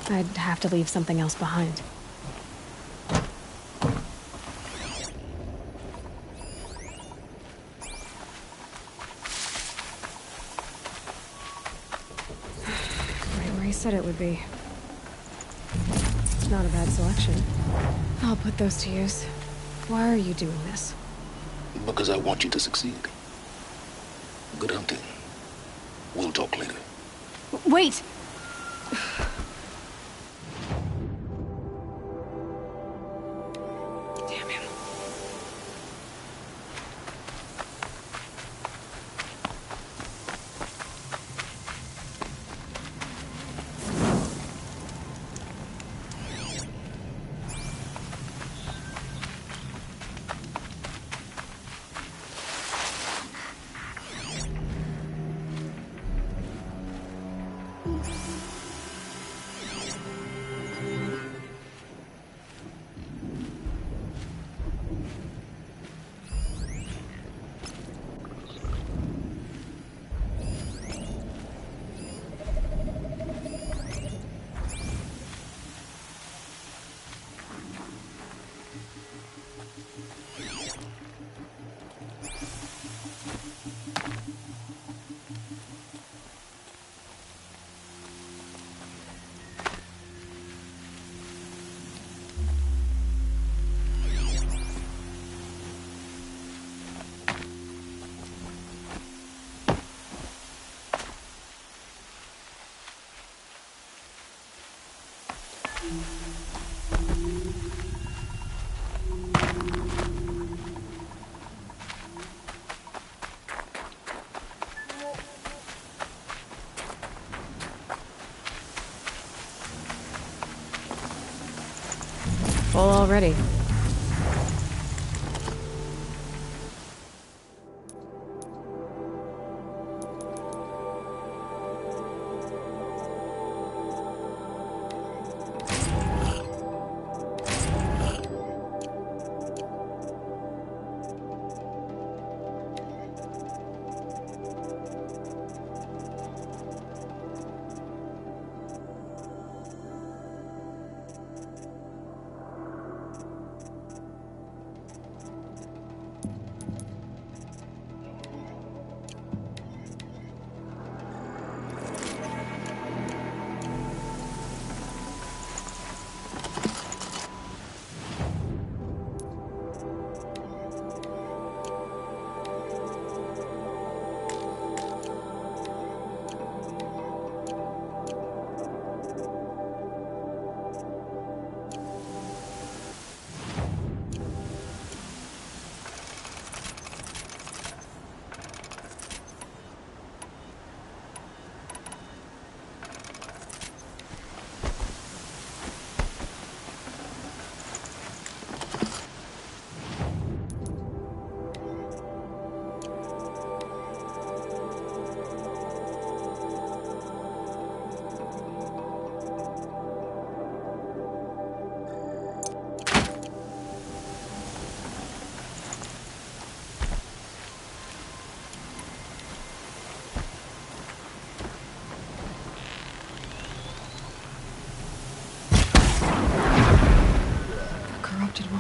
I'd have to leave something else behind. Right where he said it would be. Not a bad selection. I'll put those to use. Why are you doing this? Because I want you to succeed. Good hunting. We'll talk later. Wait! Damn him. Full already.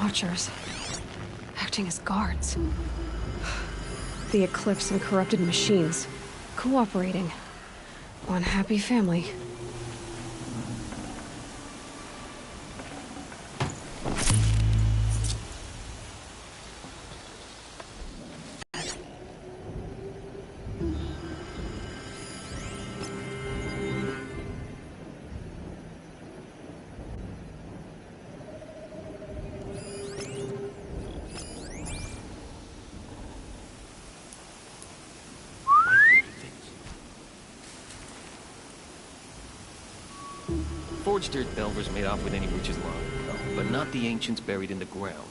Watchers, acting as guards. The Eclipse and corrupted machines, cooperating. One happy family. Forged dirt delvers made off with any riches long ago, but not the ancients buried in the ground.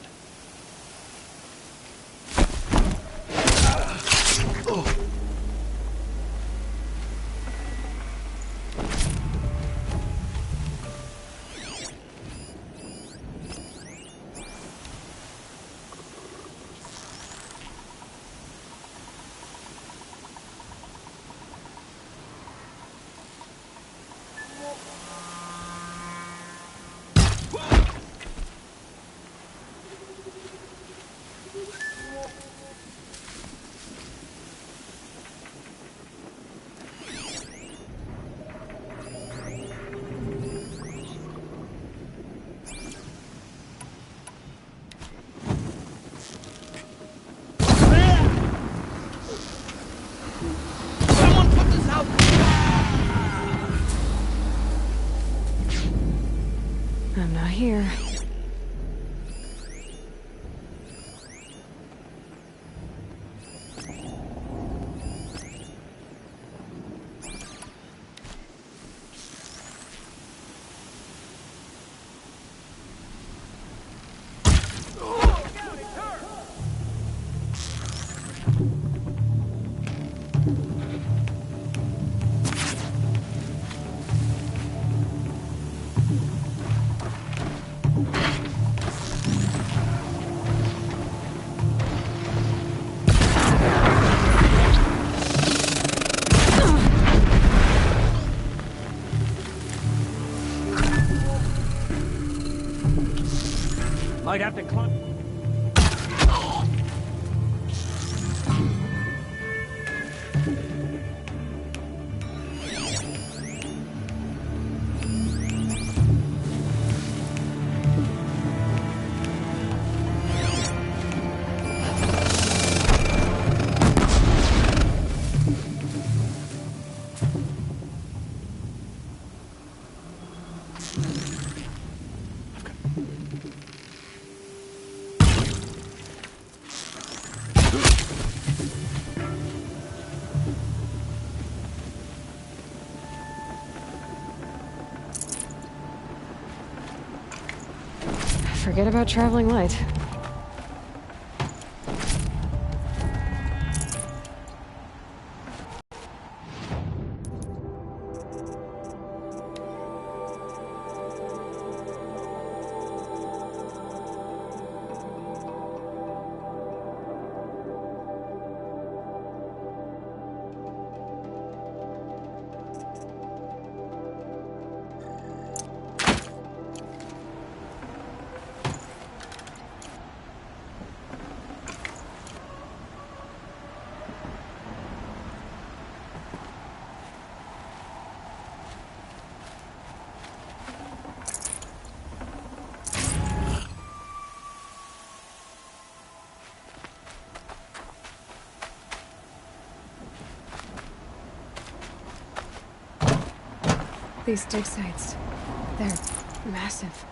here. Might have to climb. Forget about traveling light. These dig sites, they're massive.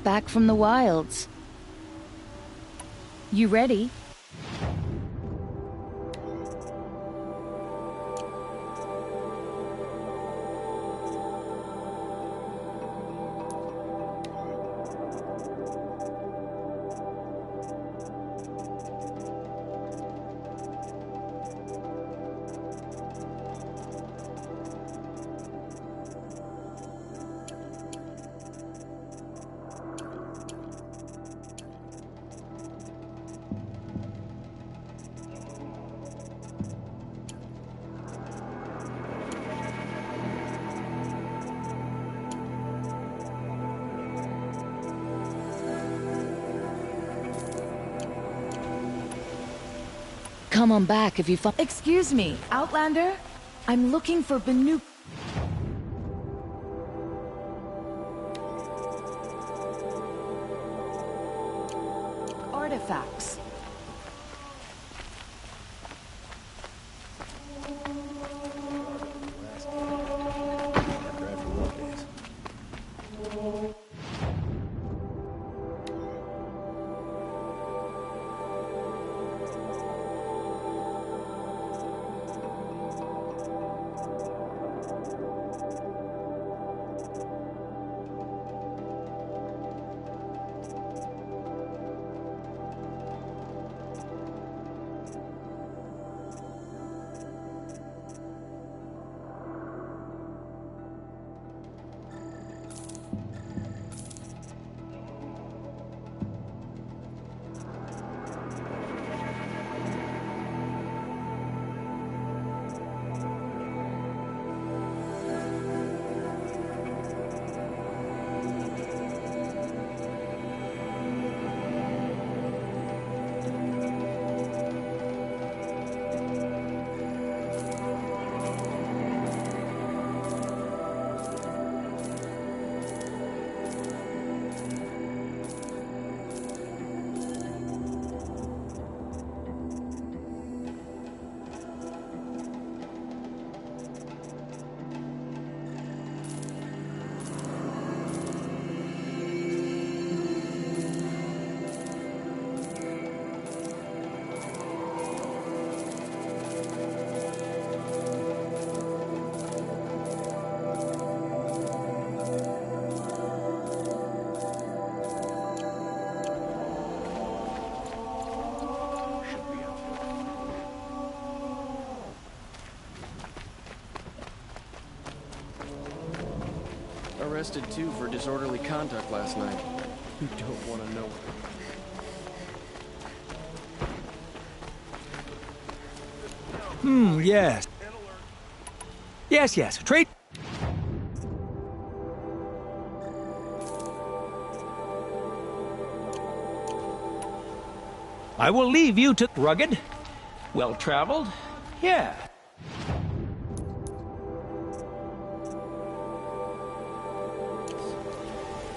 back from the wilds. You ready? Come on back if you find— Excuse me, Outlander? I'm looking for Banu— artifacts. Arrested too for disorderly conduct last night. You don't want to know. Yes. Yes. Trade. I will leave you to rugged, well-traveled. Yeah.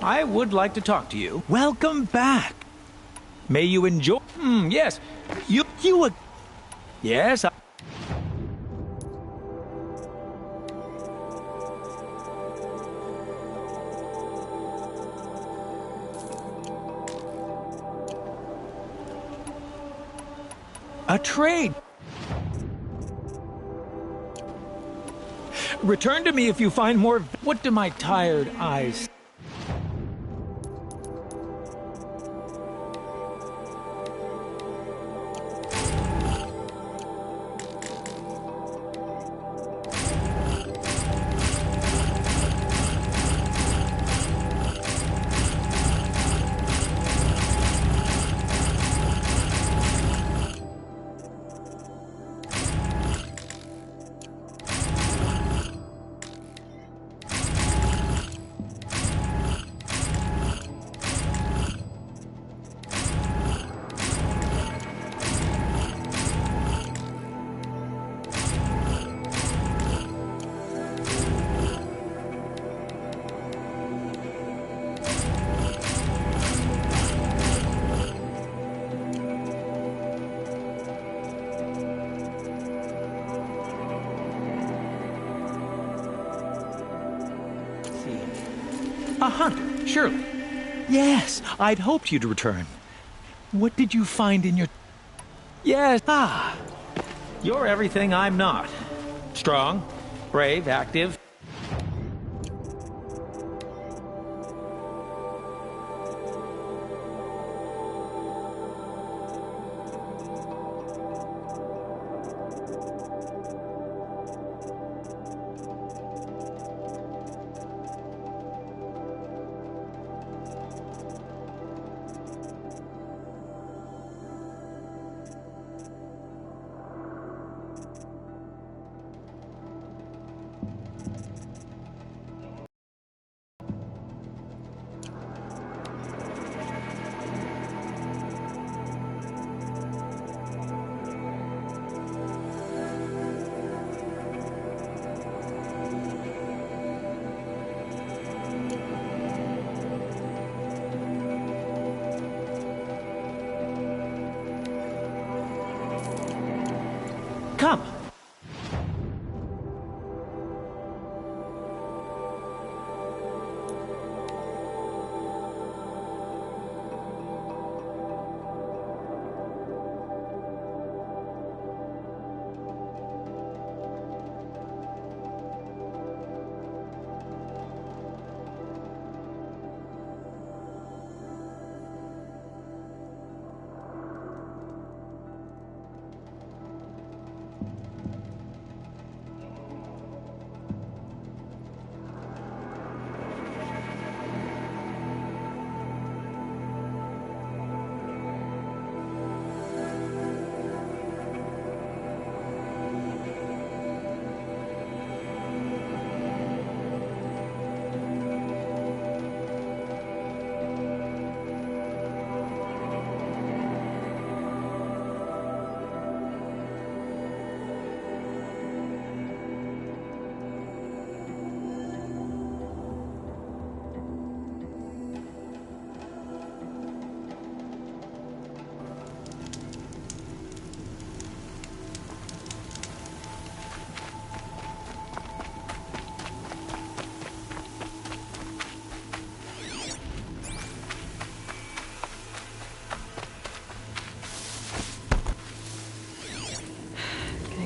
I would like to talk to you. Welcome back. May you enjoy. Yes. You would. Yes. A trade. Return to me if you find more. What do my tired eyes? A hunter, surely. Yes, I'd hoped you'd return. What did you find in your... Yes, You're everything I'm not. Strong, brave, active. Come.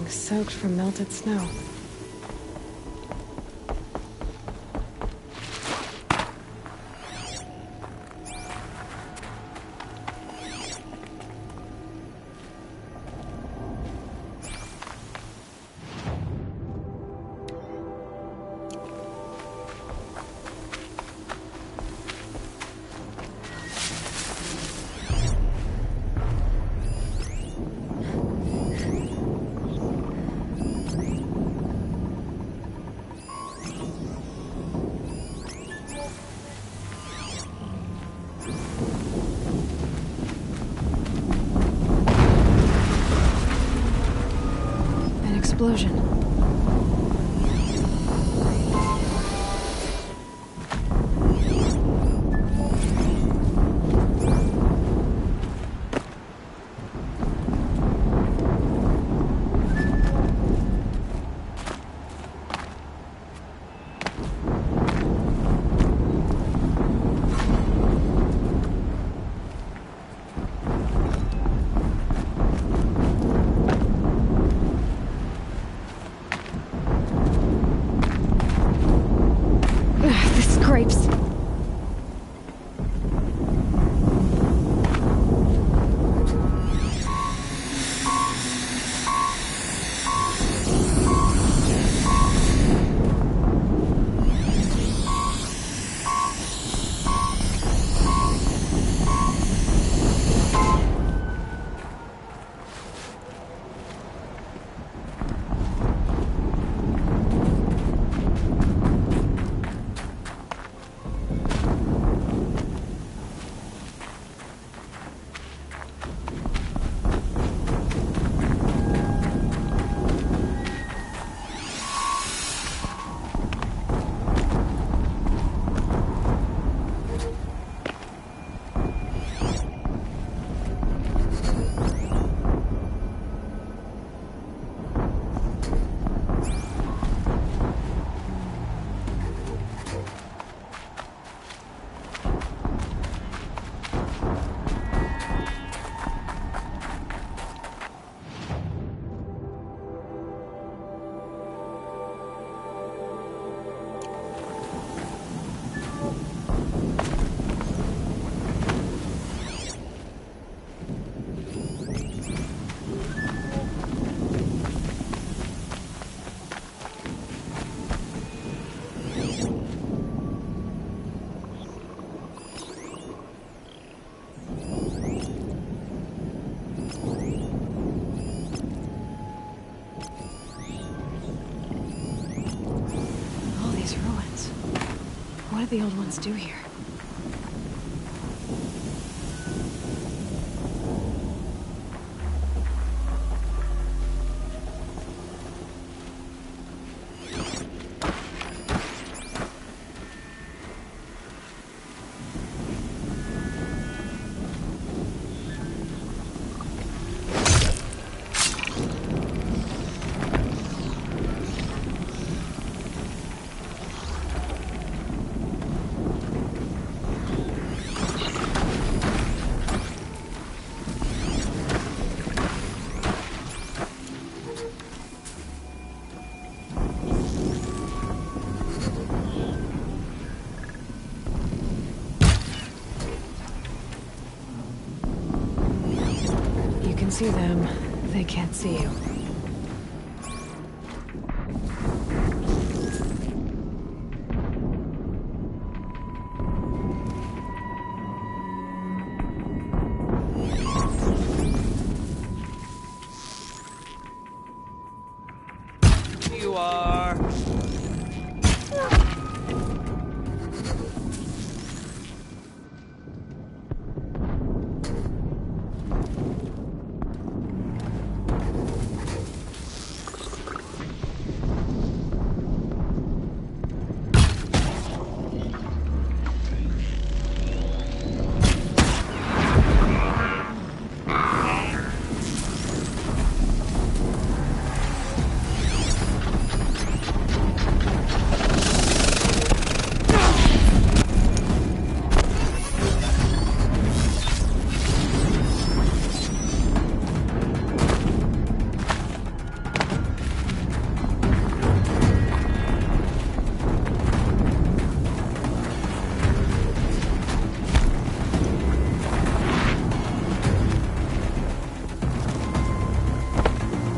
Soaked from melted snow. Explosion. Grapes. What did the old ones do here? See them, they can't see you. You are.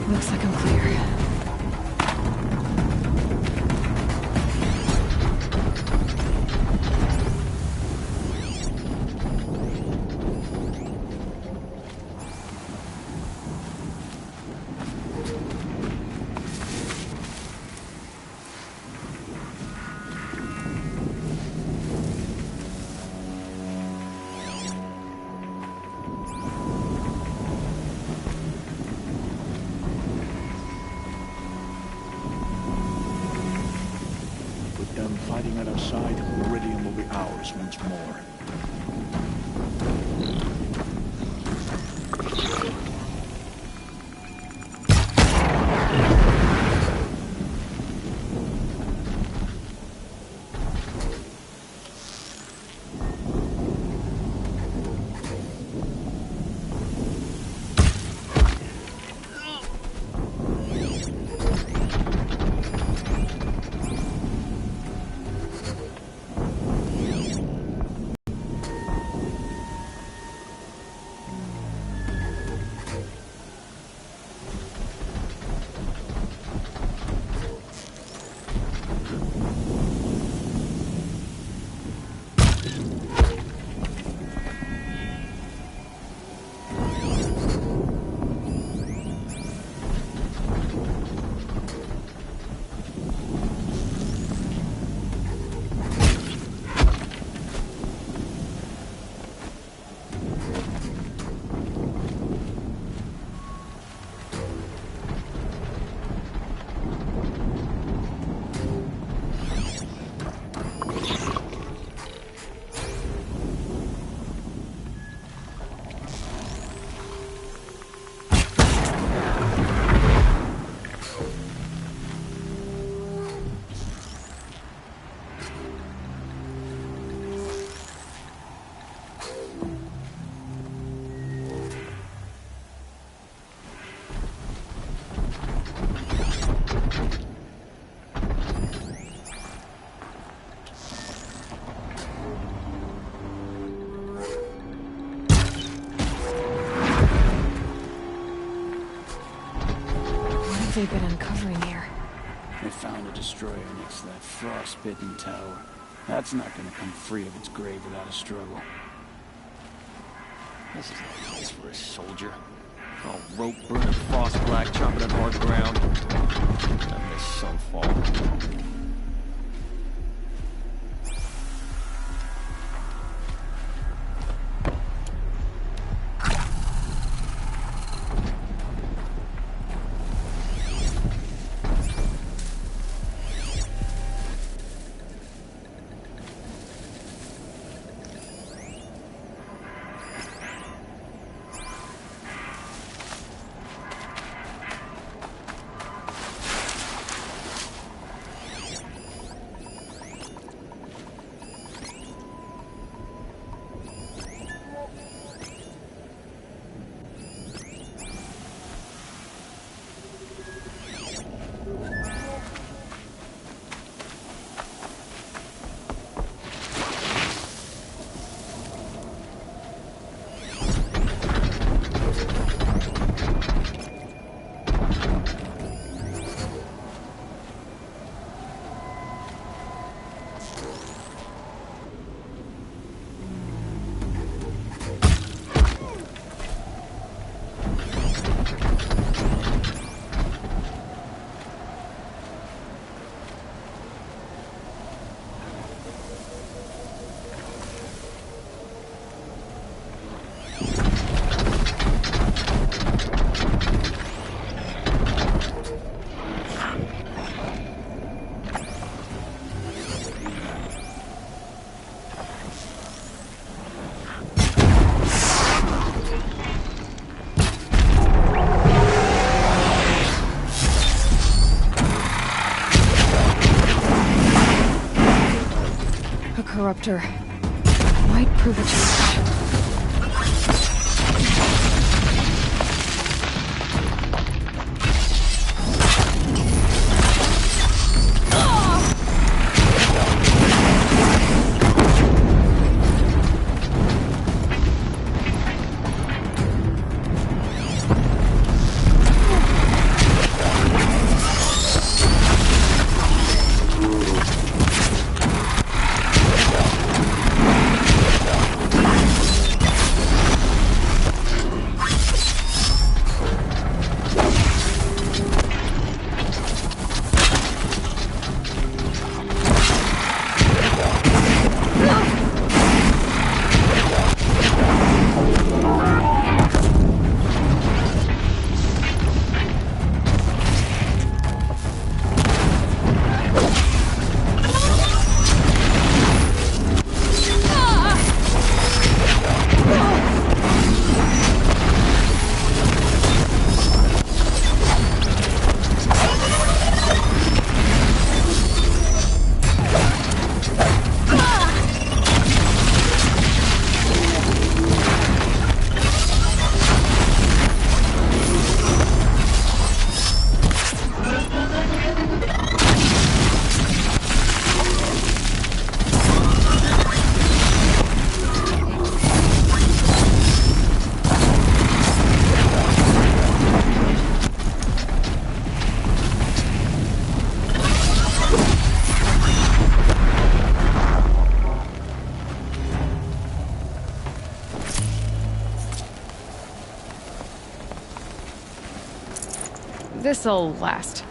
Looks like I'm clear. Fighting at our side, Meridian will be ours once more. They've been uncovering here. They found a destroyer next to that frostbitten tower. That's not gonna come free of its grave without a struggle. This is no place for a soldier. All rope burning, frost black, chopping at hard ground. I miss sunfall. A corruptor. Might prove a challenge. This'll last.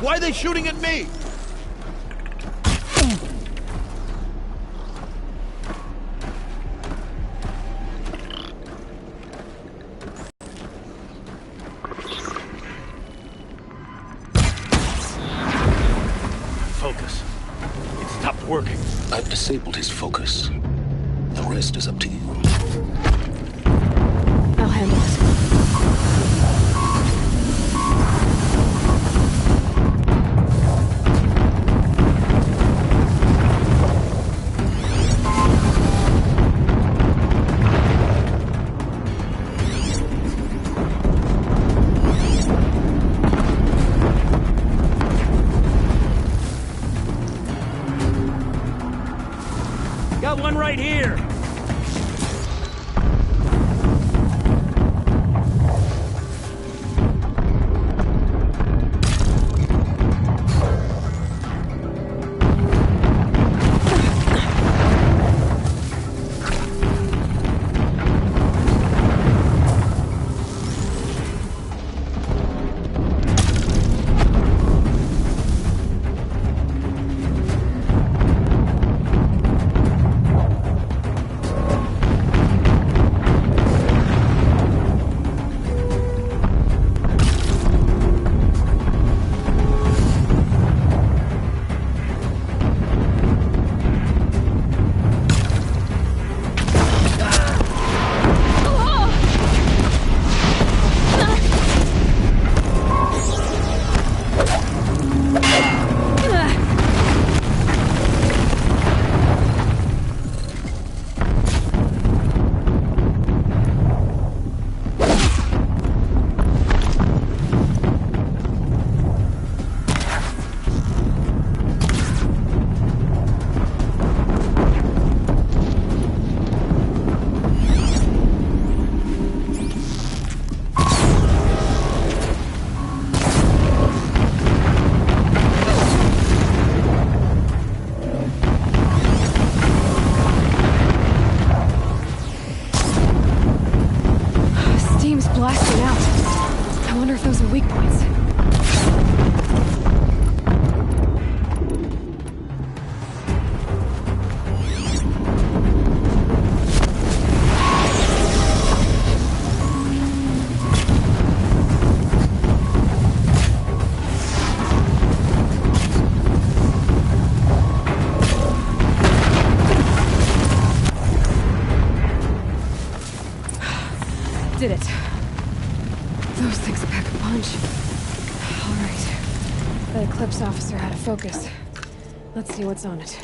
Why are they shooting at me? Focus. It stopped working. I've disabled his focus. The rest is up to you. I'll handle it. Got one right here. Blasting out. I wonder if those are weak points. Did it. Those things pack a punch. All right. The Eclipse officer had a focus. Let's see what's on it.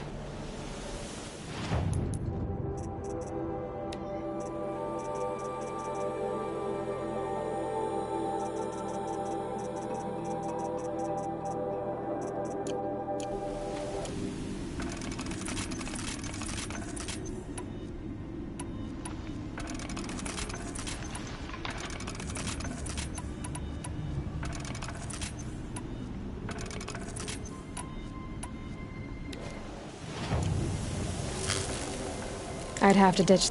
I'd have to ditch.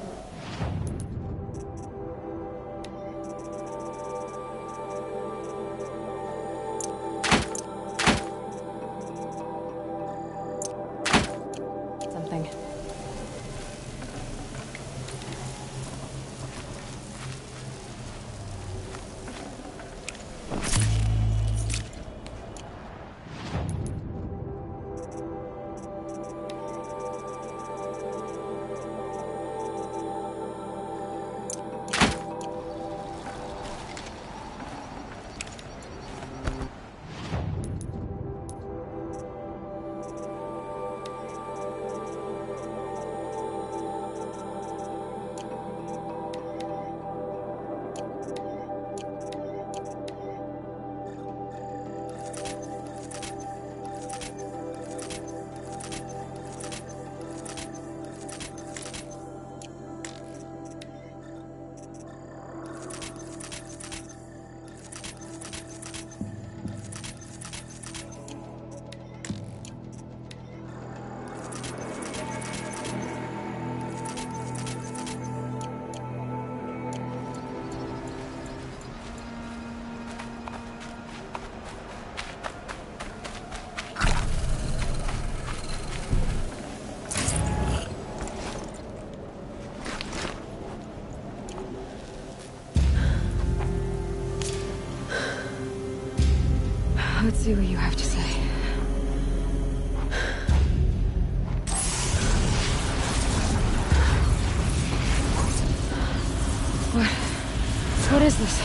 Something. Let's see what you have to say. What is this?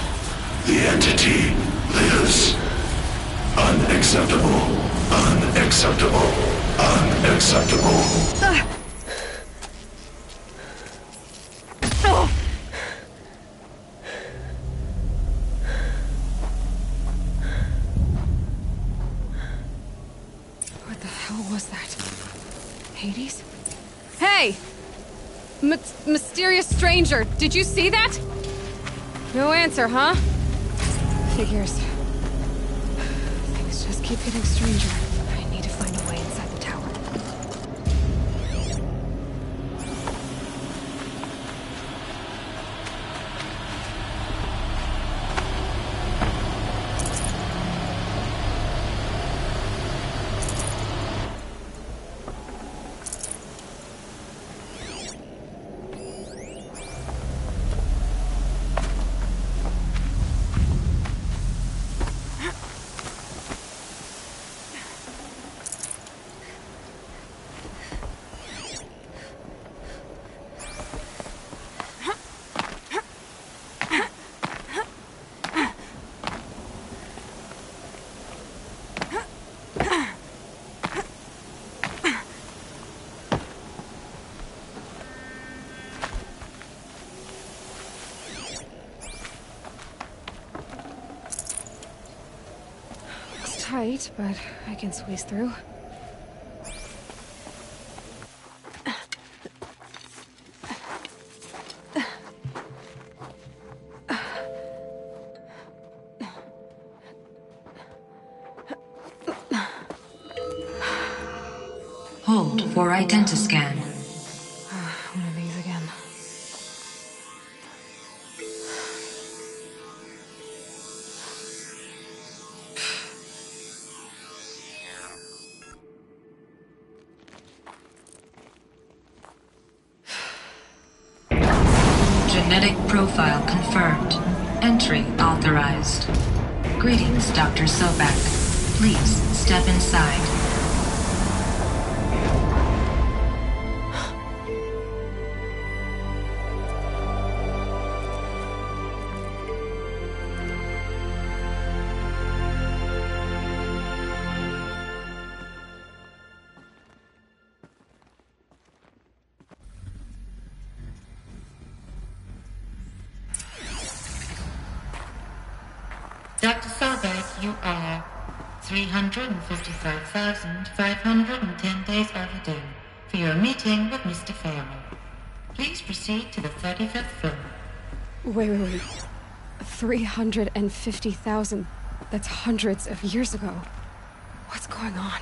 The entity lives. Unacceptable. Unacceptable. Unacceptable. What the hell was that? Hades? Hey! Mysterious stranger, did you see that? No answer, huh? Figures. Things just keep getting stranger. I need to find a way inside the tower. Tight, but I can squeeze through. Hold for identiscan. One of these again. Genetic profile confirmed. Entry authorized. Greetings, Dr. Sobek. Please step inside. Dr. Sobek, you are 355,510 days overdue for your meeting with Mr. Farrell. Please proceed to the 35th floor. Wait. 350,000. That's hundreds of years ago. What's going on?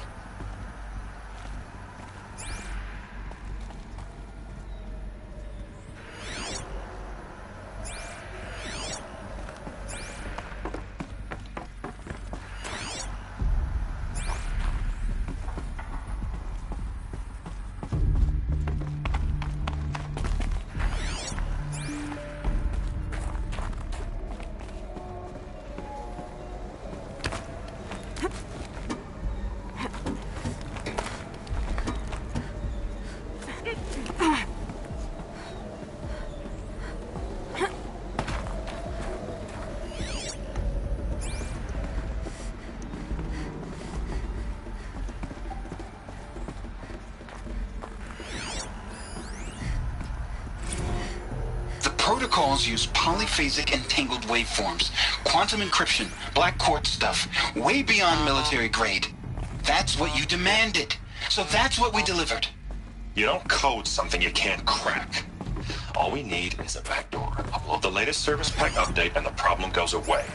Protocols use polyphasic entangled waveforms, quantum encryption, black quartz stuff, way beyond military grade. That's what you demanded. So that's what we delivered. You don't code something you can't crack. All we need is a backdoor. Upload the latest service pack update and the problem goes away.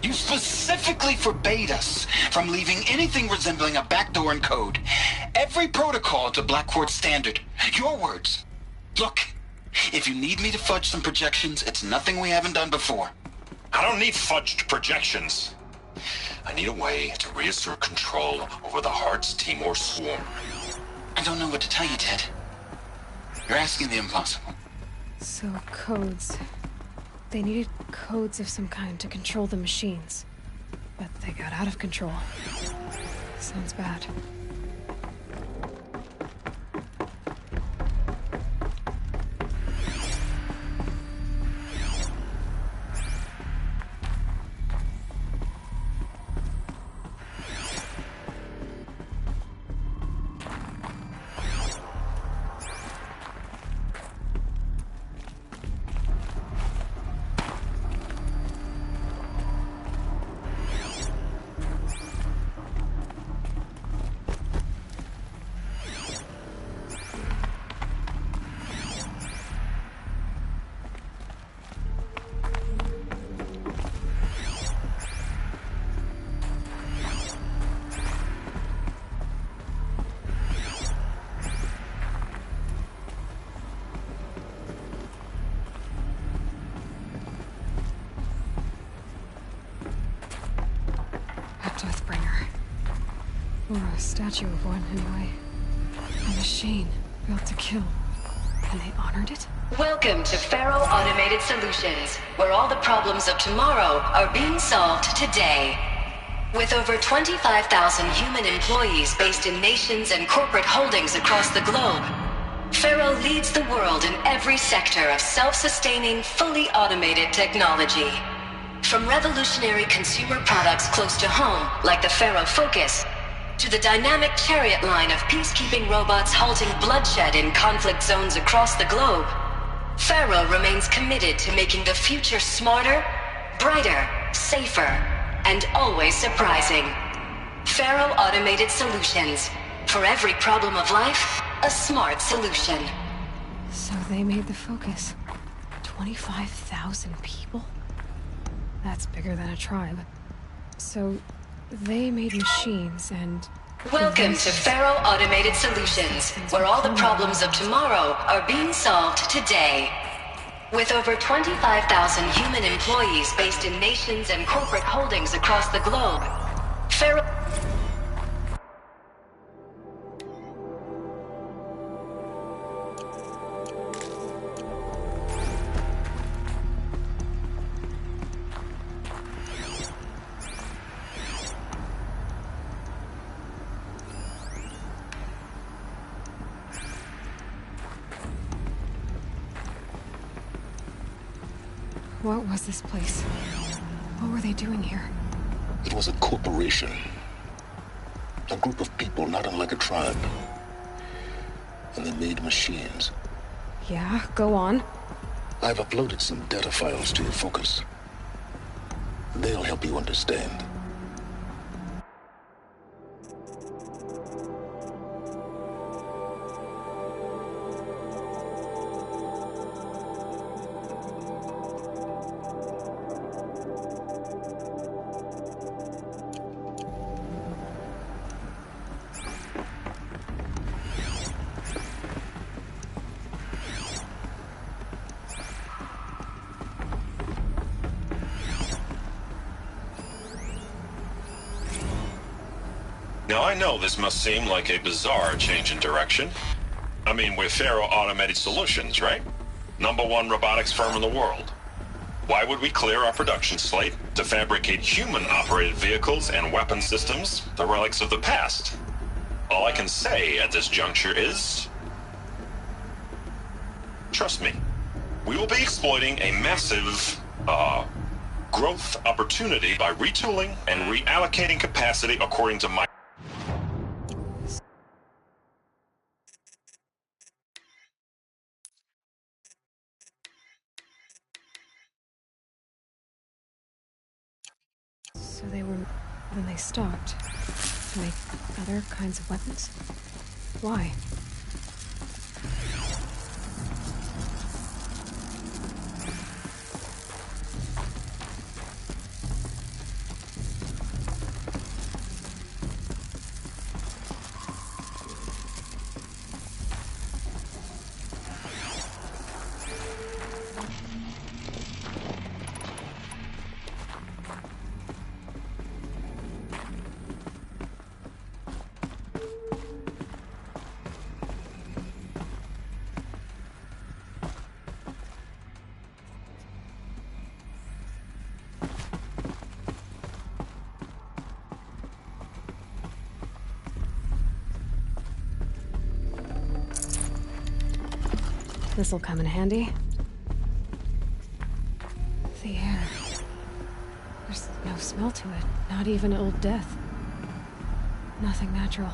You specifically forbade us from leaving anything resembling a backdoor in code. Every protocol to black quartz standard. Your words. Look. If you need me to fudge some projections, it's nothing we haven't done before. I don't need fudged projections. I need a way to reassert control over the Heart's Timor swarm. I don't know what to tell you, Ted. You're asking the impossible. So, codes. They needed codes of some kind to control the machines. But They got out of control. Sounds bad. Or a statue of one, anyway. A machine built to kill. And they honored it? Welcome to Faro Automated Solutions, where all the problems of tomorrow are being solved today. With over 25,000 human employees based in nations and corporate holdings across the globe, Faro leads the world in every sector of self-sustaining, fully automated technology. From revolutionary consumer products close to home, like the Faro Focus, to the dynamic chariot line of peacekeeping robots halting bloodshed in conflict zones across the globe, Faro remains committed to making the future smarter, brighter, safer, and always surprising. Faro Automated Solutions. For every problem of life, a smart solution. So they made the Focus. 25,000 people? That's bigger than a tribe. So they made machines and... Welcome to Faro Automated Solutions, where all the problems of tomorrow are being solved today. With over 25,000 human employees based in nations and corporate holdings across the globe, Faro... What was this place? What were they doing here? It was a corporation. A group of people not unlike a tribe. And they made machines. Yeah, go on. I've uploaded some data files to your Focus. They'll help you understand. Now, I know this must seem like a bizarre change in direction. I mean, we're Faro Automated Solutions, right? #1 robotics firm in the world. Why would we clear our production slate to fabricate human-operated vehicles and weapon systems, the relics of the past? All I can say at this juncture is... trust me, we will be exploiting a massive, growth opportunity by retooling and reallocating capacity according to my... So they were... Then they stopped. To make other kinds of weapons? Why? This'll come in handy. The air. There's no smell to it. Not even Old Death. Nothing natural.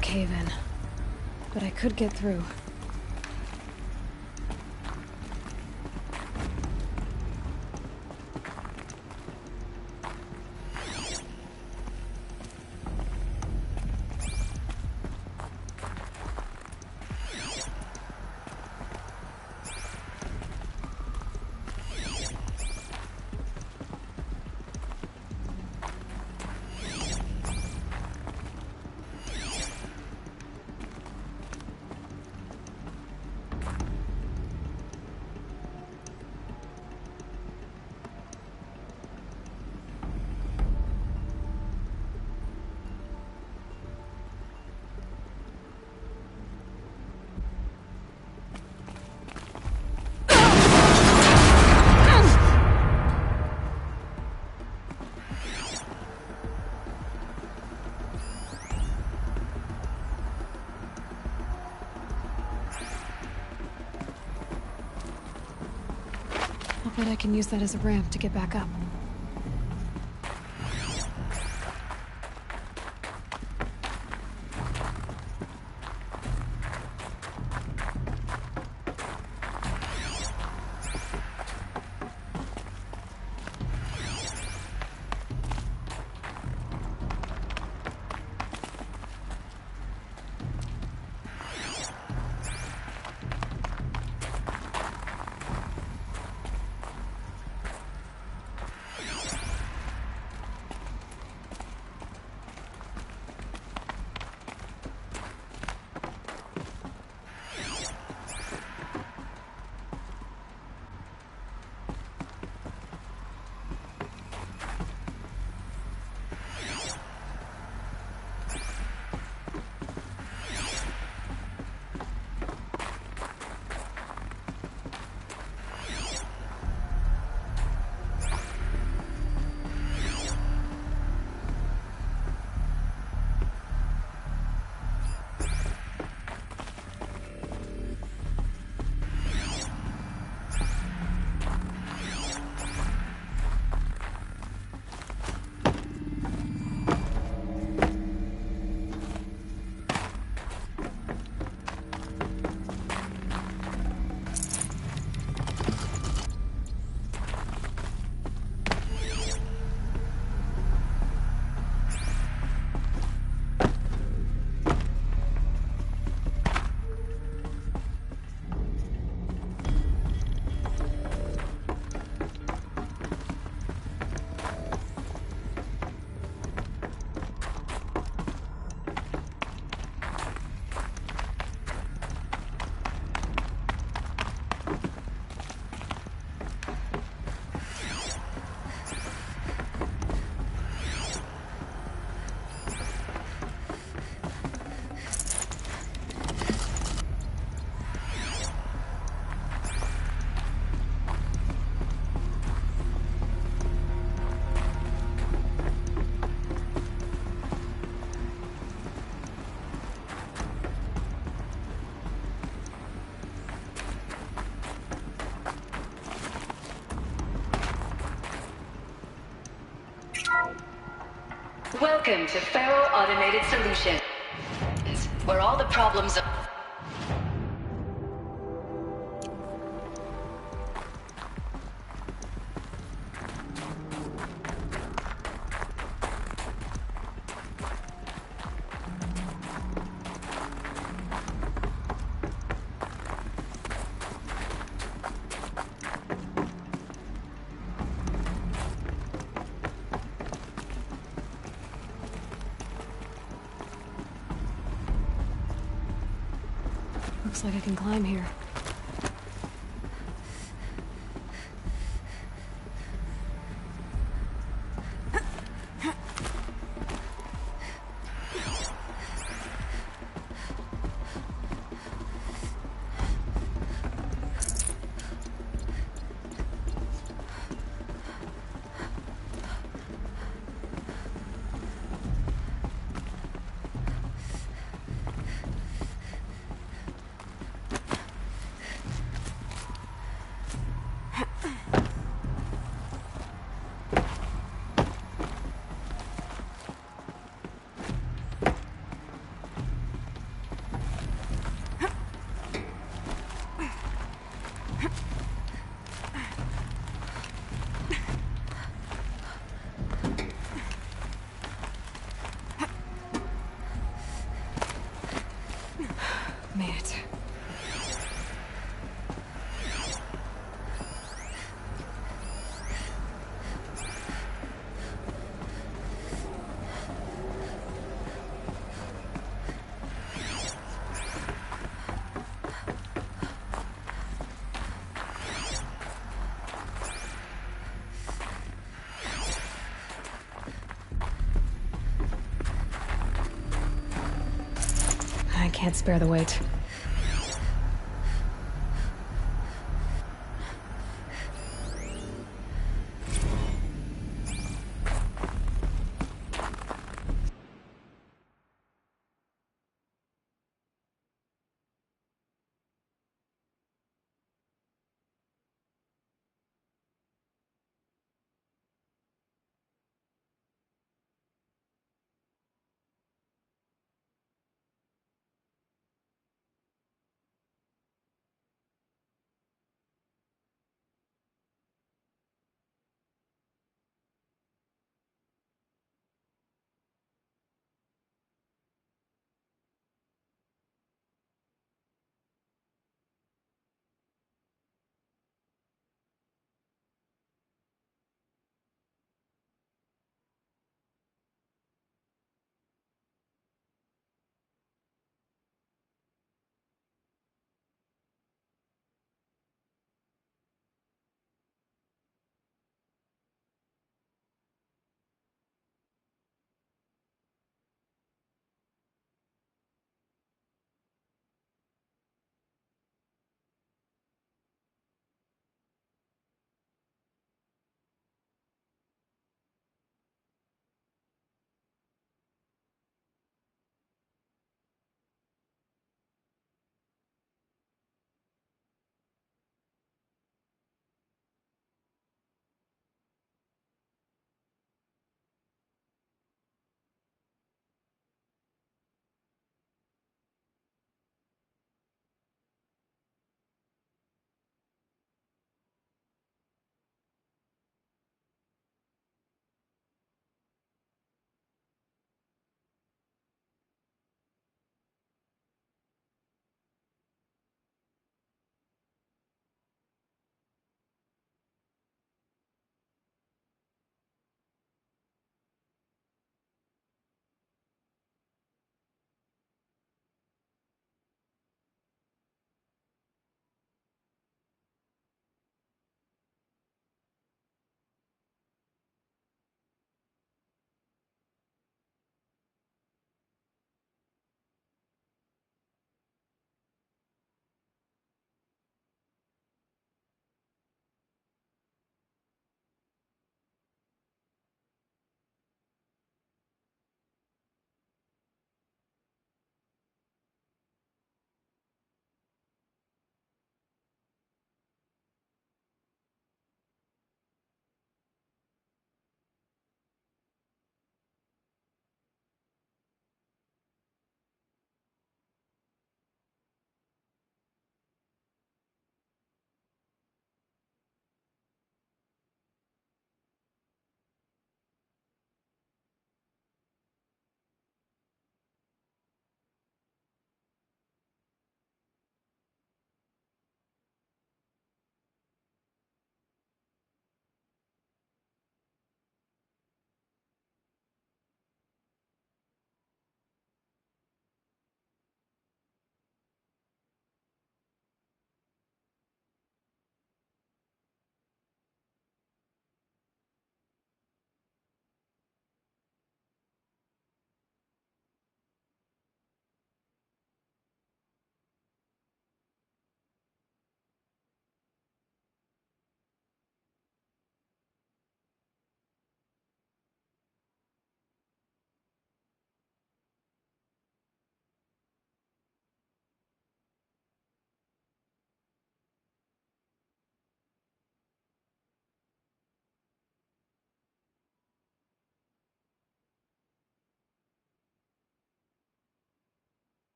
Cave-in. But I could get through. But I can use that as a ramp to get back up. Welcome to Faro Automated Solutions, where all the problems of... Looks like I can climb here. Made it. I can't spare the weight.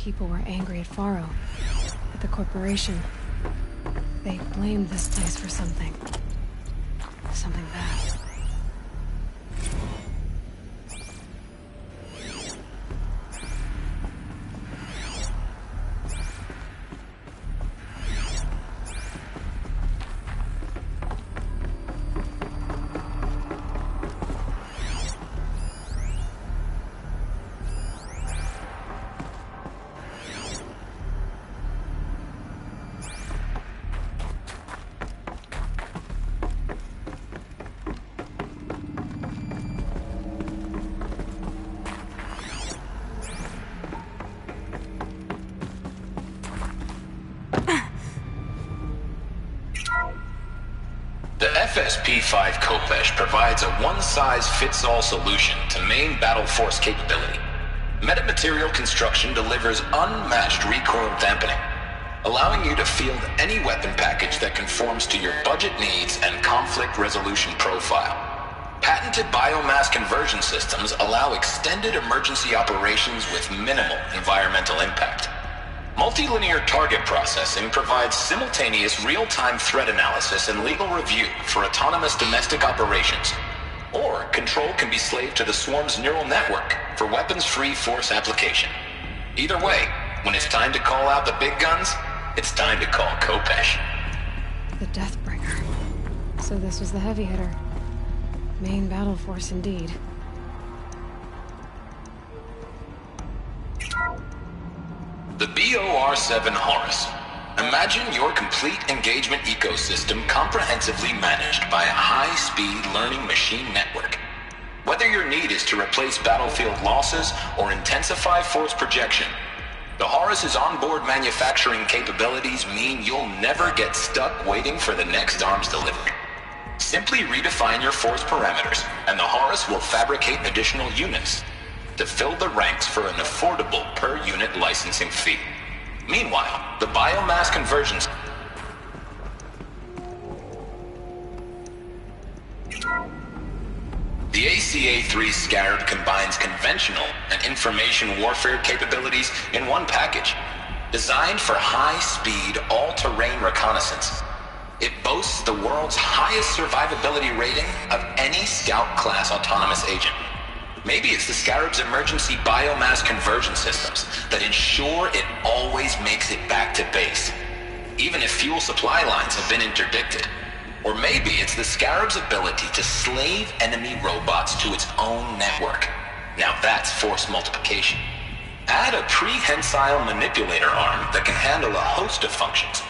people were angry at Faro, at the corporation. They blamed this place for something. Something bad. FSP-5 Khopesh provides a one-size-fits-all solution to main battle force capability. Metamaterial construction delivers unmatched recoil dampening, allowing you to field any weapon package that conforms to your budget needs and conflict resolution profile. Patented biomass conversion systems allow extended emergency operations with minimal environmental impact. Multilinear target processing provides simultaneous real-time threat analysis and legal review for autonomous domestic operations. Or control can be slaved to the swarm's neural network for weapons-free force application. Either way, when it's time to call out the big guns, it's time to call Khopesh. The Deathbringer. So this was the heavy hitter. Main battle force indeed. The BOR-7 Horus. Imagine your complete engagement ecosystem comprehensively managed by a high-speed learning machine network. Whether your need is to replace battlefield losses or intensify force projection, the Horus's onboard manufacturing capabilities mean you'll never get stuck waiting for the next arms delivery. Simply redefine your force parameters, and the Horus will fabricate additional units to fill the ranks for an affordable per-unit licensing fee. Meanwhile, the biomass conversions... The ACA-3 Scarab combines conventional and information warfare capabilities in one package, designed for high-speed, all-terrain reconnaissance. It boasts the world's highest survivability rating of any Scout-class autonomous agent. Maybe it's the Scarab's emergency biomass conversion systems that ensure it always makes it back to base, even if fuel supply lines have been interdicted. Or maybe it's the Scarab's ability to slave enemy robots to its own network. Now that's force multiplication. Add a prehensile manipulator arm that can handle a host of functions,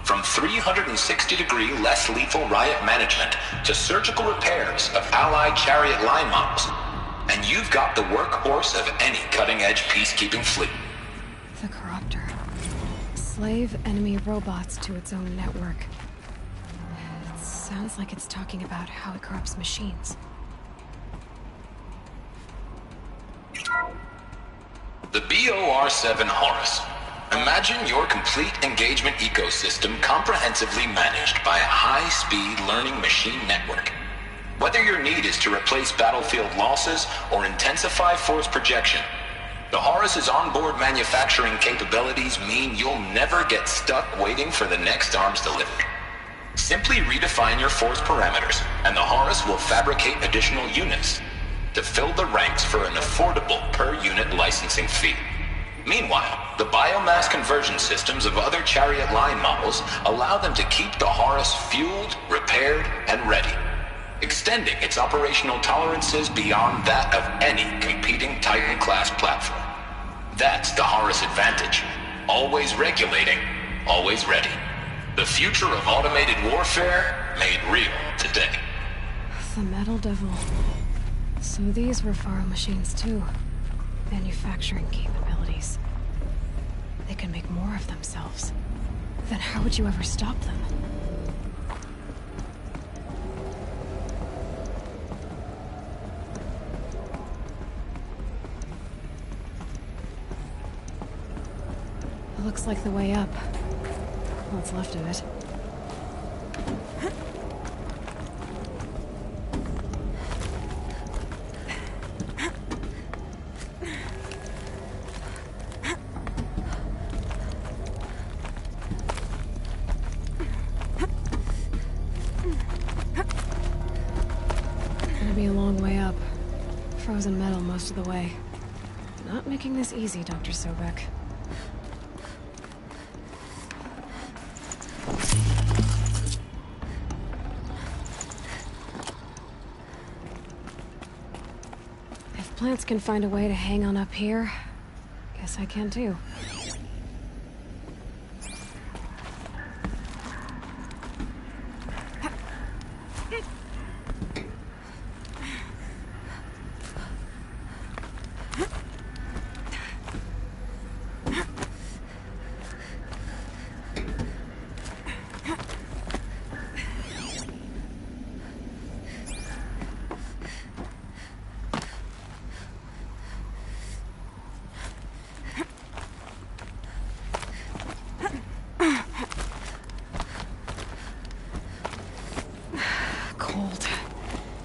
from 360-degree less lethal riot management to surgical repairs of Allied chariot line models. And you've got the workhorse of any cutting-edge peacekeeping fleet. The Corruptor. Slave enemy robots to its own network. It sounds like it's talking about how it corrupts machines. The BOR-7 Horus. Imagine your complete engagement ecosystem comprehensively managed by a high-speed learning machine network. Whether your need is to replace battlefield losses or intensify force projection, the Horus's onboard manufacturing capabilities mean you'll never get stuck waiting for the next arms delivery. Simply redefine your force parameters, and the Horus will fabricate additional units to fill the ranks for an affordable per-unit licensing fee. Meanwhile, the biomass conversion systems of other chariot line models allow them to keep the Horus fueled, repaired, and ready, extending its operational tolerances beyond that of any competing Titan-class platform. That's the Horus advantage. Always regulating, always ready. The future of automated warfare made real today. The Metal Devil. So these were Faro machines too. Manufacturing capabilities. They can make more of themselves. Then how would you ever stop them? It looks like the way up. What's left of it. gonna be a long way up. Frozen metal most of the way. Not making this easy, Dr. Sobek. If plants can find a way to hang on up here, guess I can too.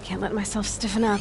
Can't let myself stiffen up.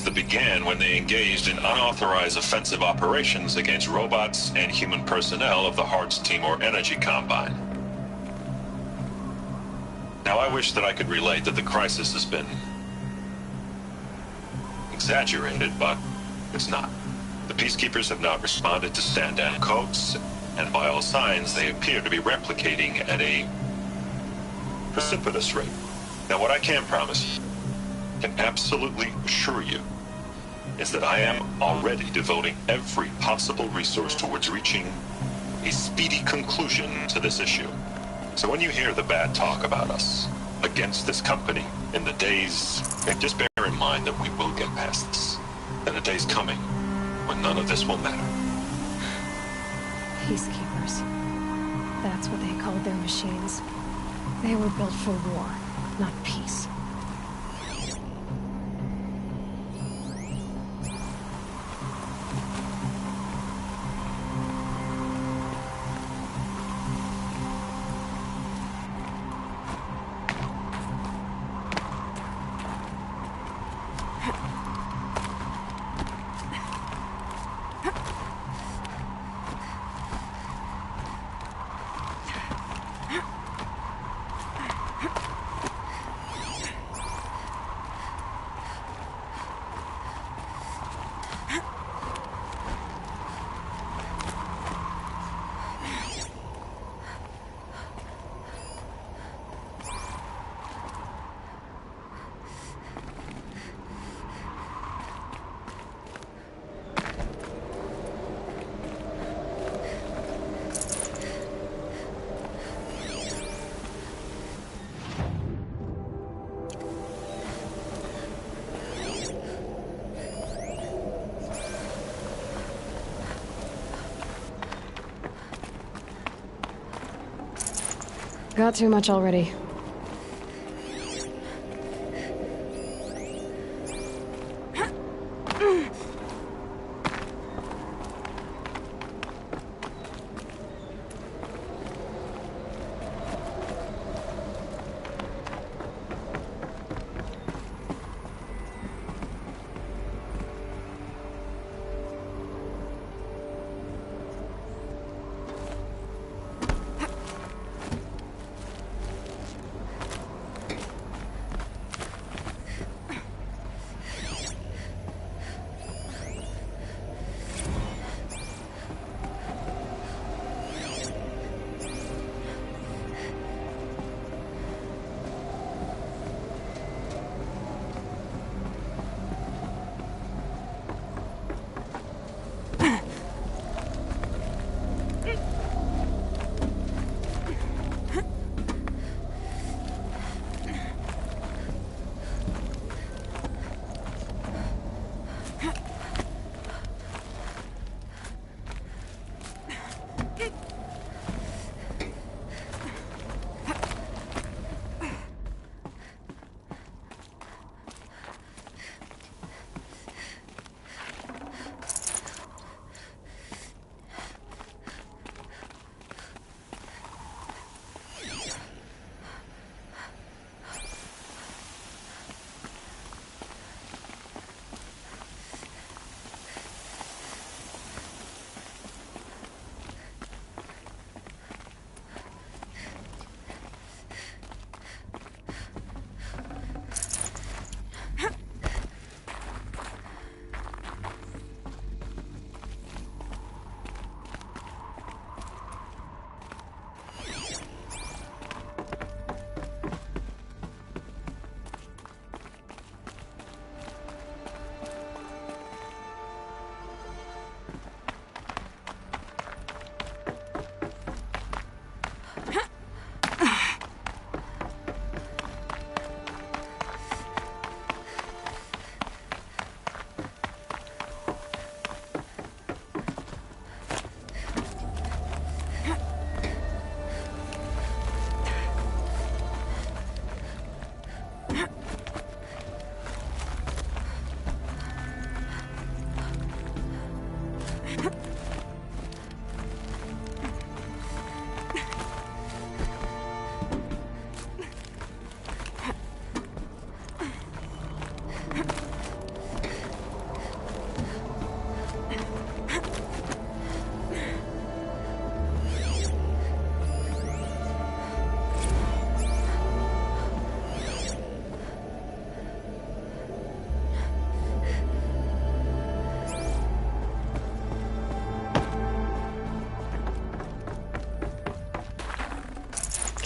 That began when they engaged in unauthorized offensive operations against robots and human personnel of the Hart's Timor Energy Combine. Now, I wish that I could relate that the crisis has been exaggerated, but it's not. The peacekeepers have not responded to stand-down codes, and by all signs, they appear to be replicating at a precipitous rate. Now, what I can promise, can absolutely assure you, is that I am already devoting every possible resource towards reaching a speedy conclusion to this issue. So when you hear the bad talk about us against this company in the days, just bear in mind that we will get past this. And a day's coming when none of this will matter. Peacekeepers. That's what they called their machines. They were built for war, not peace. Got too much already.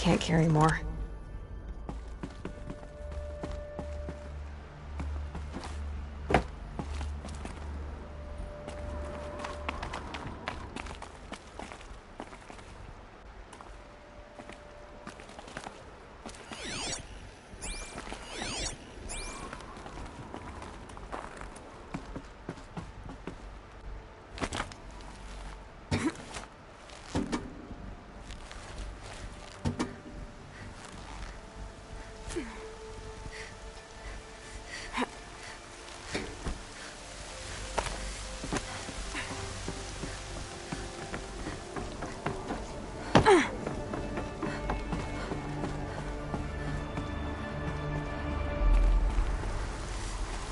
can't carry more.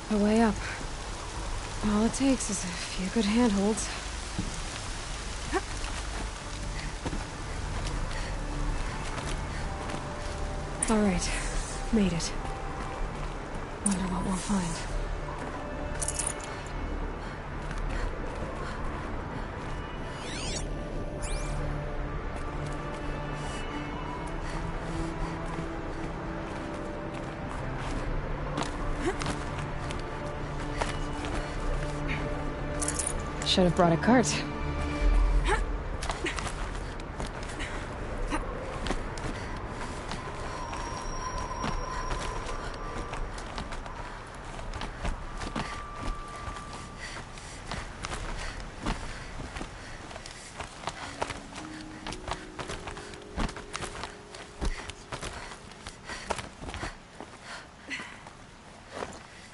The way up. All it takes is a few good handholds. All right, made it. Wonder what we'll find. Should have brought a cart.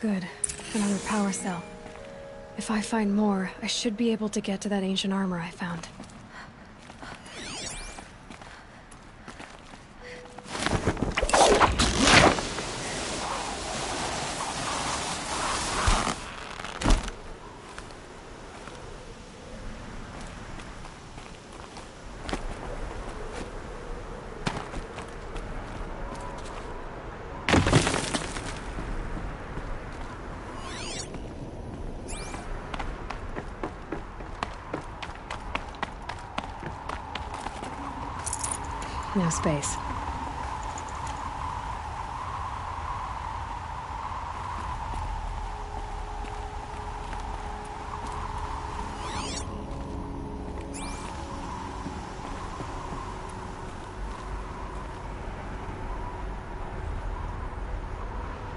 Good. Another power cell. If I find more, I should be able to get to that ancient armor I found. No space.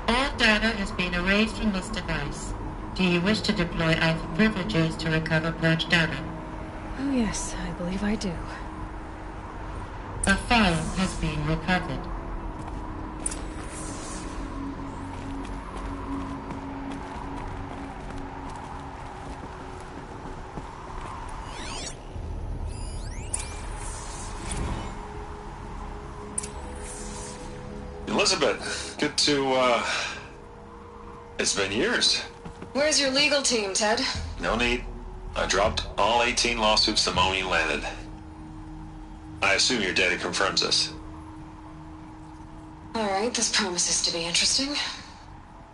All data has been erased from this device. Do you wish to deploy alpha privileges to recover purged data? Oh yes, I believe I do. A file has been recovered. Elizabeth, good to, it's been years. Where's your legal team, Ted? No need. I dropped all 18 lawsuits the moment you landed. I assume your data confirms this. All right, this promises to be interesting.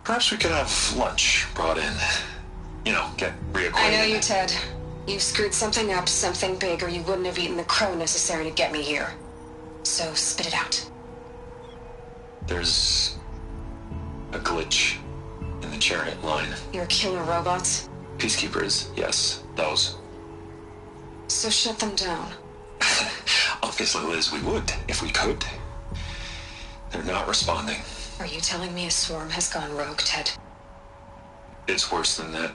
Perhaps we could have lunch brought in. You know, get reacquainted. I know you, Ted. You screwed something up, something big, or you wouldn't have eaten the crow necessary to get me here. So spit it out. There's a glitch in the chariot line. Your killer robots? Peacekeepers, yes, those. So shut them down. Obviously, Liz, we would, if we could. They're not responding. Are you telling me a swarm has gone rogue, Ted? It's worse than that.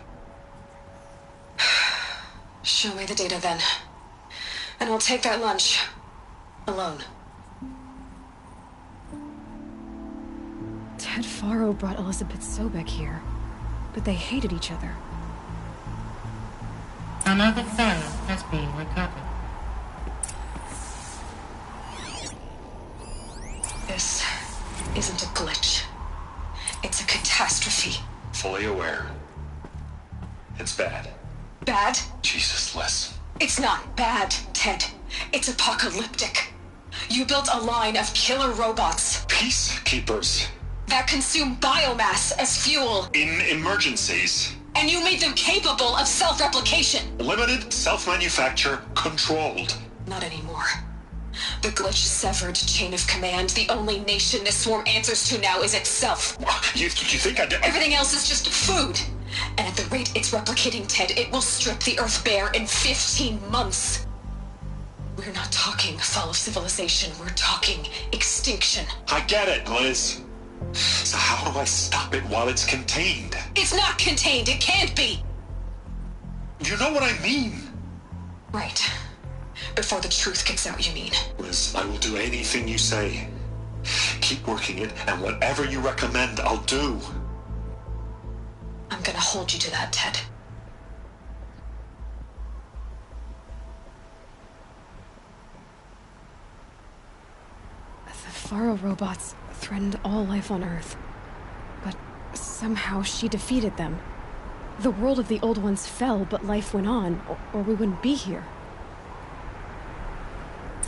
Show me the data then. And I'll take that lunch. Alone. Ted Faro brought Elizabeth Sobek here, but they hated each other. Another file has been recovered. This isn't a glitch. It's a catastrophe. Fully aware. It's bad. Bad? Jesus, Liz. It's not bad, Ted. It's apocalyptic. You built a line of killer robots. Peacekeepers. That consume biomass as fuel. In emergencies. And you made them capable of self-replication. Limited, self-manufacture, controlled. Not anymore. The glitch severed chain of command. The only nation this swarm answers to now is itself. You think I did? Everything else is just food. And at the rate it's replicating, Ted, it will strip the Earth bare in 15 months. We're not talking fall of civilization. We're talking extinction. I get it, Liz. So how do I stop it while it's contained? It's not contained. It can't be. You know what I mean? Right. Before the truth gets out, you mean? Liz, I will do anything you say. Keep working it, and whatever you recommend, I'll do. I'm gonna hold you to that, Ted. The Faro robots threatened all life on Earth. But somehow she defeated them. The world of the old ones fell, but life went on, or we wouldn't be here.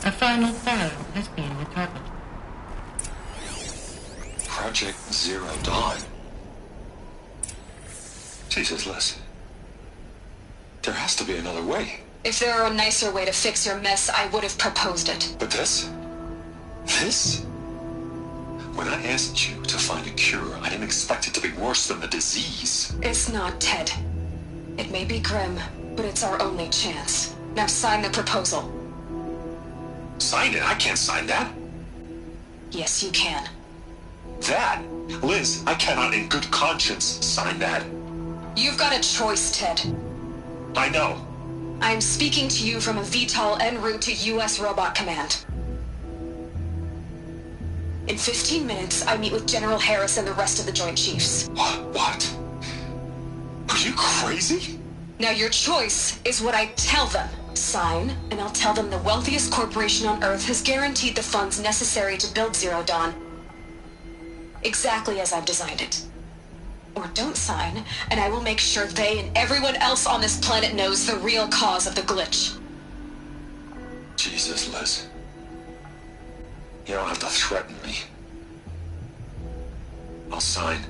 A final file has been recovered. Project Zero Dawn. Jesus, Liz. There has to be another way. If there were a nicer way to fix your mess, I would have proposed it. But this? This? When I asked you to find a cure, I didn't expect it to be worse than the disease. It's not, Ted. It may be grim, but it's our only chance. Now sign the proposal. Sign it? I can't sign that. Yes, you can. That? Liz, I cannot in good conscience sign that. You've got a choice, Ted. I know. I'm speaking to you from a VTOL en route to U.S. Robot Command. In 15 minutes, I meet with General Harris and the rest of the Joint Chiefs. What? Are you crazy? Now your choice is what I tell them. Sign, and I'll tell them the wealthiest corporation on Earth has guaranteed the funds necessary to build Zero Dawn. Exactly as I've designed it. Or don't sign, and I will make sure they and everyone else on this planet knows the real cause of the glitch. Jesus, Liz. You don't have to threaten me. I'll sign.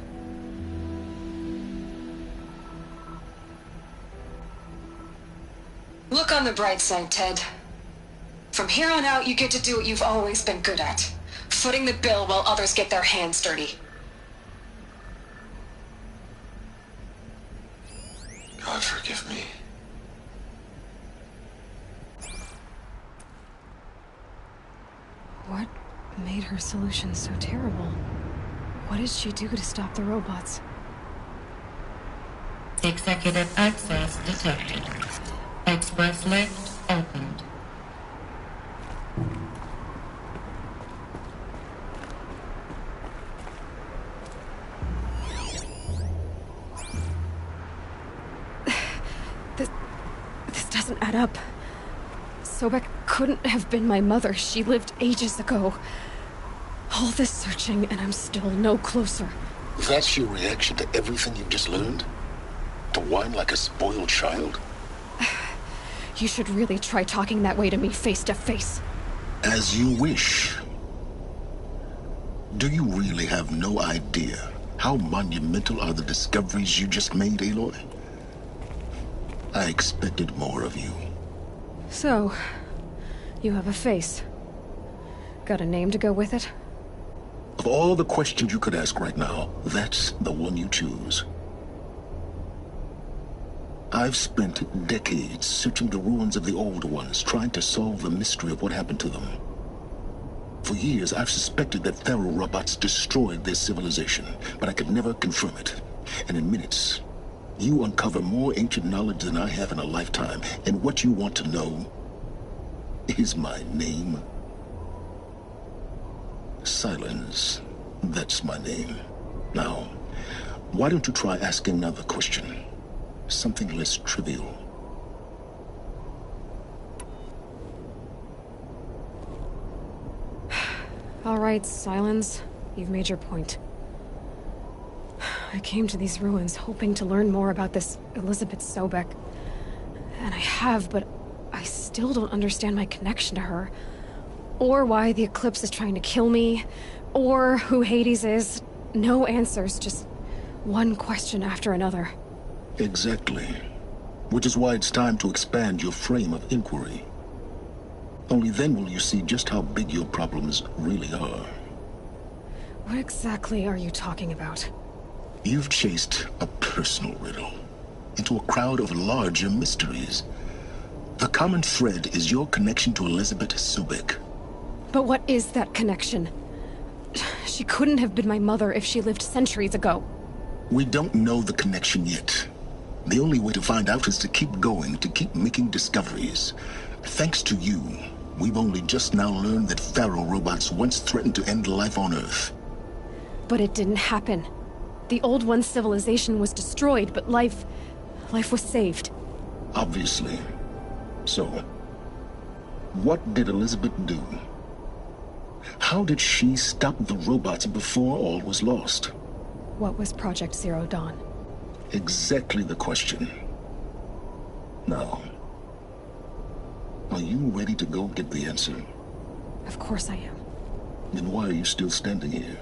Look on the bright side, Ted. From here on out, you get to do what you've always been good at. Footing the bill while others get their hands dirty. God forgive me. What made her solution so terrible? What did she do to stop the robots? Executive access detected. Express lift opened. This doesn't add up. Sobek couldn't have been my mother. She lived ages ago. All this searching, and I'm still no closer. That's your reaction to everything you've just learned? To whine like a spoiled child? You should really try talking that way to me face to face. As you wish. Do you really have no idea how monumental are the discoveries you just made, Aloy? I expected more of you. So, you have a face. Got a name to go with it? Of all the questions you could ask right now, that's the one you choose. I've spent decades searching the ruins of the old ones, trying to solve the mystery of what happened to them. For years, I've suspected that Faro robots destroyed their civilization, but I could never confirm it. And in minutes, you uncover more ancient knowledge than I have in a lifetime, and what you want to know is my name. Silence. That's my name. Now, why don't you try asking another question? Something less trivial. All right, Silence. You've made your point. I came to these ruins hoping to learn more about this Elizabeth Sobek. And I have, but I still don't understand my connection to her. Or why the Eclipse is trying to kill me. Or who Hades is. No answers, just one question after another. Exactly. Which is why it's time to expand your frame of inquiry. Only then will you see just how big your problems really are. What exactly are you talking about? You've chased a personal riddle into a crowd of larger mysteries. The common thread is your connection to Elizabeth Sobek. But what is that connection? She couldn't have been my mother if she lived centuries ago. We don't know the connection yet. The only way to find out is to keep going, to keep making discoveries. Thanks to you, we've only just now learned that Pharaoh robots once threatened to end life on Earth. But it didn't happen. The Old One's civilization was destroyed, but life was saved. Obviously. So, what did Elizabeth do? How did she stop the robots before all was lost? What was Project Zero Dawn? Exactly the question. Now, are you ready to go get the answer? Of course I am. Then why are you still standing here?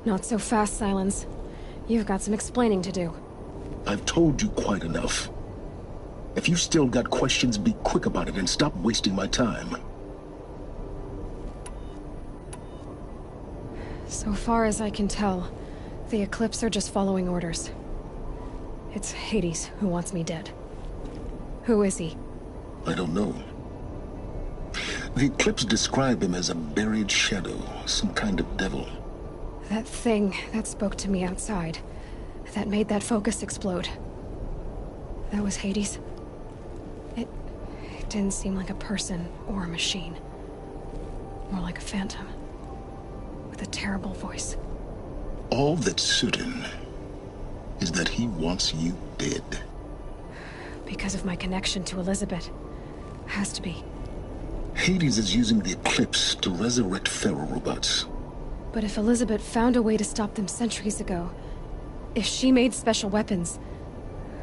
Not so fast, Silence. You've got some explaining to do. I've told you quite enough. If you've still got questions, be quick about it and stop wasting my time. So far as I can tell, the Eclipse are just following orders. It's Hades who wants me dead. Who is he? I don't know. The Eclipse describe him as a buried shadow, some kind of devil. That thing that spoke to me outside, that made that focus explode. That was Hades. It didn't seem like a person or a machine. More like a phantom. With a terrible voice. All that's certain is that he wants you dead. Because of my connection to Elizabeth. Has to be. Hades is using the Eclipse to resurrect Pharaoh robots. But if Elizabeth found a way to stop them centuries ago, if she made special weapons,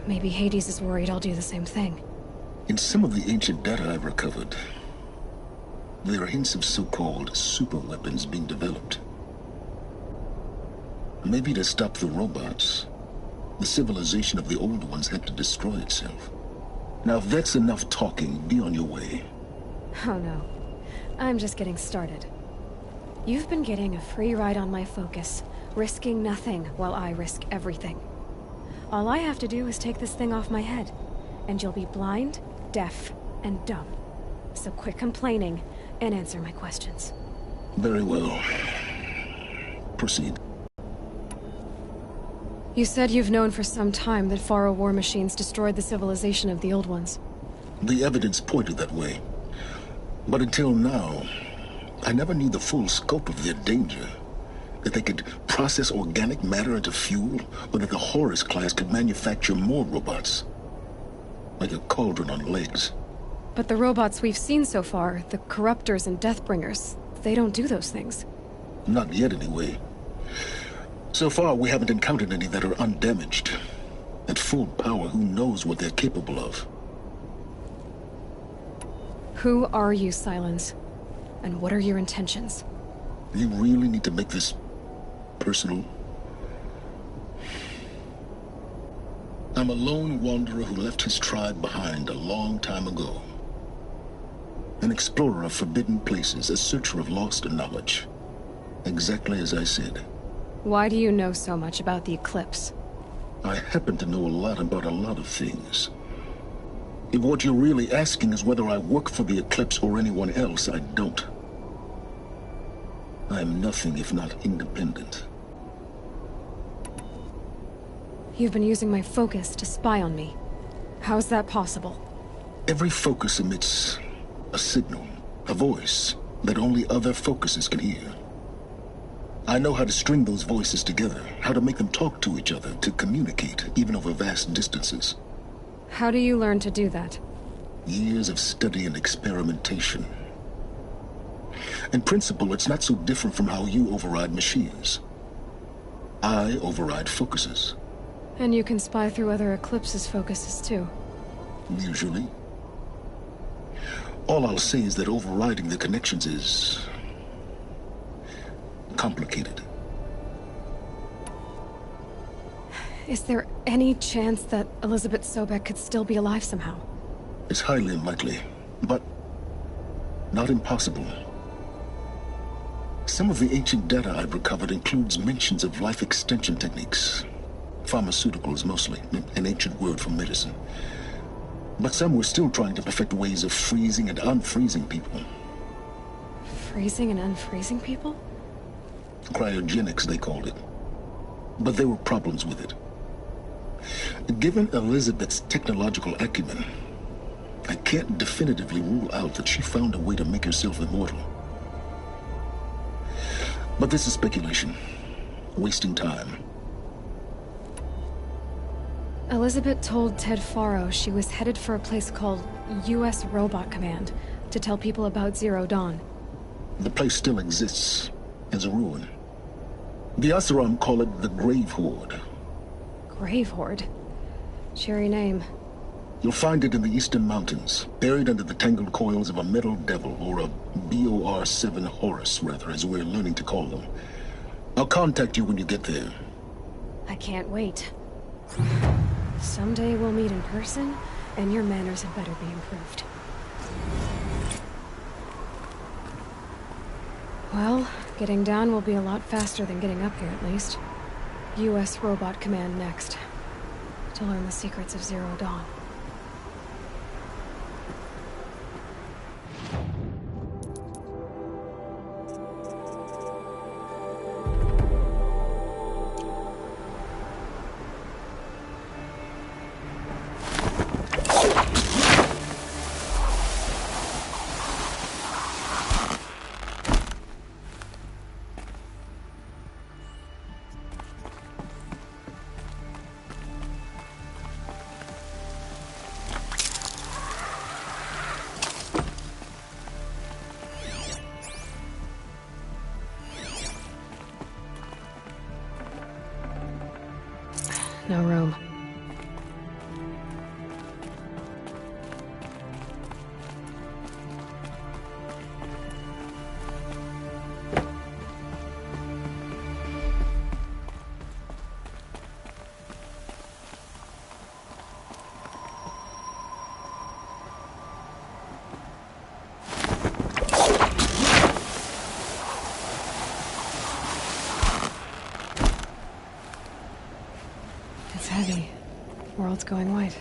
maybe Hades is worried I'll do the same thing. In some of the ancient data I've recovered, there are hints of so-called super weapons being developed. Maybe to stop the robots, the civilization of the old ones had to destroy itself. Now if that's enough talking, be on your way. Oh no. I'm just getting started. You've been getting a free ride on my focus, risking nothing while I risk everything. All I have to do is take this thing off my head, and you'll be blind, deaf, and dumb. So quit complaining and answer my questions. Very well. Proceed. You said you've known for some time that Pharaoh war machines destroyed the civilization of the Old Ones. The evidence pointed that way. But until now, I never knew the full scope of their danger. That they could process organic matter into fuel, or that the Horus class could manufacture more robots. Like a cauldron on legs. But the robots we've seen so far, the Corruptors and Deathbringers, they don't do those things. Not yet, anyway. So far, we haven't encountered any that are undamaged. At full power, who knows what they're capable of? Who are you, Silence? And what are your intentions? You really need to make this personal? I'm a lone wanderer who left his tribe behind a long time ago. An explorer of forbidden places, a searcher of lost knowledge. Exactly as I said. Why do you know so much about the Eclipse? I happen to know a lot about a lot of things. If what you're really asking is whether I work for the Eclipse or anyone else, I don't. I am nothing if not independent. You've been using my focus to spy on me. How's that possible? Every focus emits a signal, a voice, that only other focuses can hear. I know how to string those voices together, how to make them talk to each other, to communicate, even over vast distances. How do you learn to do that? Years of study and experimentation. In principle, it's not so different from how you override machines. I override focuses. And you can spy through other Eclipse's focuses too. Usually. All I'll say is that overriding the connections is complicated. Is there any chance that Elizabeth Sobek could still be alive somehow? It's highly unlikely, but not impossible. Some of the ancient data I've recovered includes mentions of life extension techniques. Pharmaceuticals, mostly, an ancient word for medicine. But some were still trying to perfect ways of freezing and unfreezing people. Freezing and unfreezing people? Cryogenics, they called it. But there were problems with it. Given Elizabeth's technological acumen, I can't definitively rule out that she found a way to make herself immortal. But this is speculation. Wasting time. Elizabeth told Ted Faro she was headed for a place called U.S. Robot Command to tell people about Zero Dawn. The place still exists as a ruin. The Asaram call it the Grave Horde. Grave Horde? Cheery name. You'll find it in the Eastern Mountains, buried under the tangled coils of a metal devil, or a BOR-7 Horus, rather, as we're learning to call them. I'll contact you when you get there. I can't wait. Someday we'll meet in person, and your manners had better be improved. Well, getting down will be a lot faster than getting up here, at least. U.S. Robot Command next. To learn the secrets of Zero Dawn. No room. It's heavy. World's going white.